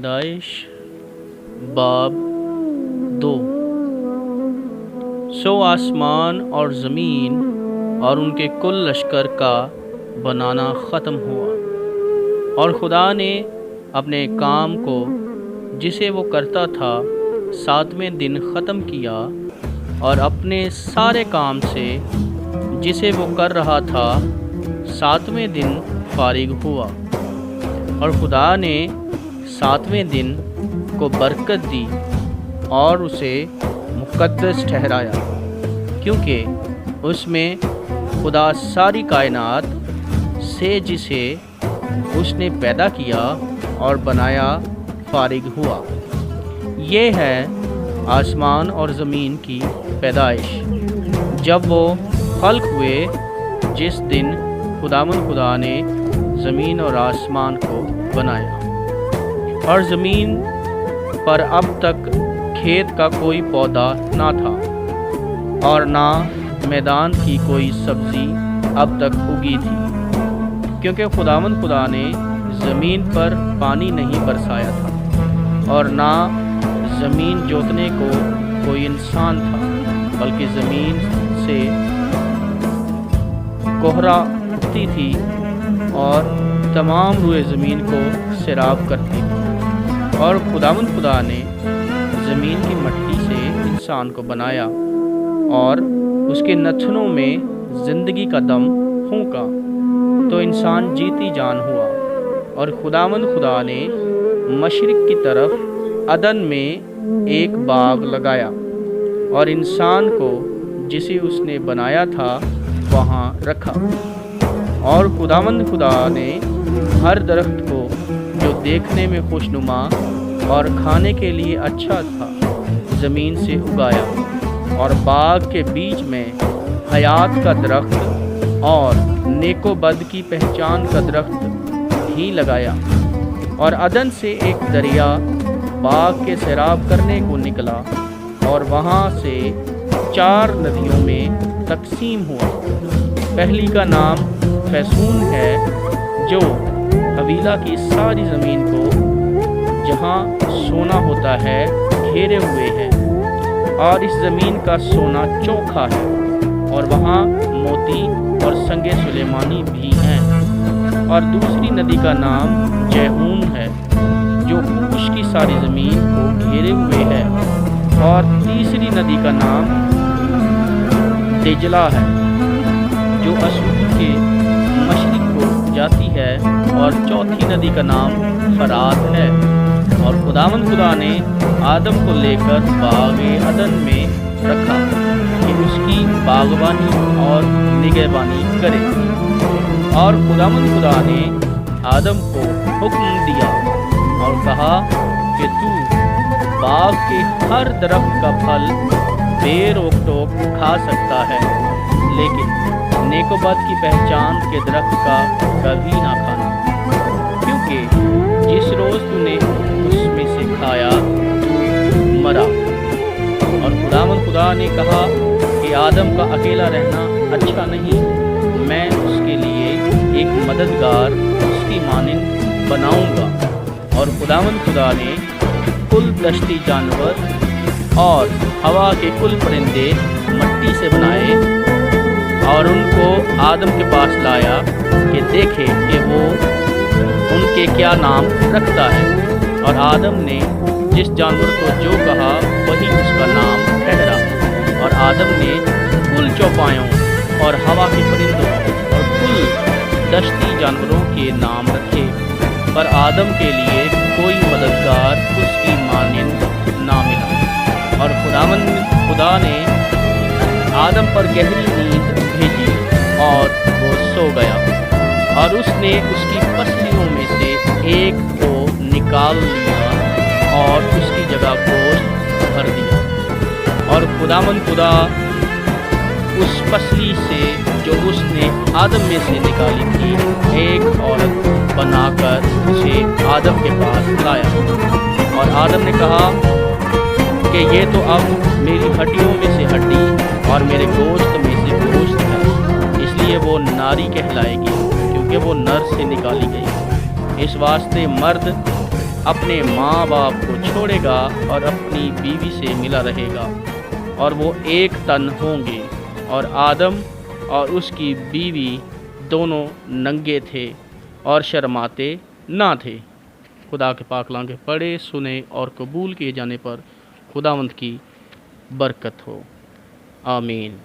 پیدائش باب 2۔ سو آسمان اور زمین اور ان کے کل لشکر کا بنانا ختم ہوا، اور خدا نے اپنے کام کو جسے وہ کرتا تھا 7ویں دن ختم کیا، اور اپنے سارے کام سے جسے وہ کر رہا تھا 7ویں دن فارغ ہوا۔ اور خدا نے 7ویں دن کو برکت دی اور اسے مقدس ٹھہرایا، کیونکہ اس میں خدا ساری کائنات سے جسے اس نے پیدا کیا اور بنایا فارغ ہوا۔ یہ ہے آسمان اور زمین کی پیدائش جب وہ خلق ہوئے، جس دن خدا نے زمین اور آسمان کو بنایا۔ اور زمین پر اب تک کھیت کا کوئی پودا نہ تھا، اور نہ میدان کی کوئی سبزی اب تک اگی تھی، کیونکہ خدا نے زمین پر پانی نہیں برسایا تھا، اور نہ زمین جوتنے کو کوئی انسان تھا، بلکہ زمین سے کوہرا اٹھتی تھی اور تمام روئے زمین کو سیراب کرتی تھی۔ اور خدا نے زمین کی مٹی سے انسان کو بنایا اور اس کے نتنوں میں زندگی کا دم پھونکا، تو انسان جیتی جان ہوا۔ اور خدا نے مشرق کی طرف عدن میں ایک باغ لگایا، اور انسان کو جسے اس نے بنایا تھا وہاں رکھا۔ اور خدا نے ہر درخت کو جو دیکھنے میں خوشنما اور کھانے کے لیے اچھا تھا زمین سے اگایا، اور باغ کے بیچ میں حیات کا درخت اور نیک و بد کی پہچان کا درخت بھی لگایا۔ اور عدن سے ایک دریا باغ کے سیراب کرنے کو نکلا، اور وہاں سے 4 ندیوں میں تقسیم ہوا۔ پہلی کا نام فیسون ہے، جو حویلا کی ساری زمین کو جہاں سونا ہوتا ہے گھیرے ہوئے ہے، اور اس زمین کا سونا چوکھا ہے، اور وہاں موتی اور سنگ سلیمانی بھی ہیں۔ اور دوسری ندی کا نام جیہون ہے، جو خوش کی ساری زمین کو گھیرے ہوئے ہے۔ اور تیسری ندی کا نام دجلہ ہے، جو اشور کے مشرق کو جاتی ہے۔ اور چوتھی ندی کا نام فرات ہے۔ اور خدا نے آدم کو لے کر باغ عدن میں رکھا کہ اس کی باغبانی اور نگہبانی کرے۔ اور خدا نے آدم کو حکم دیا اور کہا کہ تو باغ کے ہر درخت کا پھل بے روک ٹوک کھا سکتا ہے، لیکن نیک و بد کی پہچان کے درخت کا کبھی نہ کھانا، کیونکہ جس روز تو نے اس میں سے کھایا تو مرا۔ اور خدا نے کہا کہ آدم کا اکیلا رہنا اچھا نہیں، میں اس کے لیے ایک مددگار اس کی مانند بناؤں گا۔ اور خدا نے کل دشتی جانور اور ہوا کے کل پرندے مٹی سے بنائے، اور ان کو آدم کے پاس لایا کہ دیکھے کہ وہ ان کے کیا نام رکھتا ہے۔ اور آدم نے جس جانور کو جو کہا وہی اس کا نام ٹھہرا۔ اور آدم نے کل چوپایوں اور ہوا کے پرندوں اور کل دشتی جانوروں کے نام رکھے، پر آدم کے لیے کوئی مددگار اس کی مانند نہ ملا۔ اور خدا نے آدم پر گہری نیند بھیجی، اور وہ سو گیا۔ اور اس نے اس کی پسلیوں میں سے ایک کو نکال لیا اور اس کی جگہ گوشت بھر دیا۔ اور خدا اس پسلی سے جو اس نے آدم میں سے نکالی تھی ایک عورت بنا کر اسے آدم کے پاس لایا۔ اور آدم نے کہا کہ یہ تو اب میری ہڈیوں میں سے ہڈی اور میرے گوشت میں سے گوشت ہے، اس لیے وہ ناری کہلائے گی، کیونکہ وہ نر سے نکالی گئی۔ اس واسطے مرد اپنے ماں باپ کو چھوڑے گا اور اپنی بیوی سے ملا رہے گا اور وہ ایک تن ہوں گے۔ اور آدم اور اس کی بیوی دونوں ننگے تھے اور شرماتے نہ تھے۔ خدا کے پاک کلام کے پڑھے، سنے اور قبول کیے جانے پر خداوند کی برکت ہو، آمین۔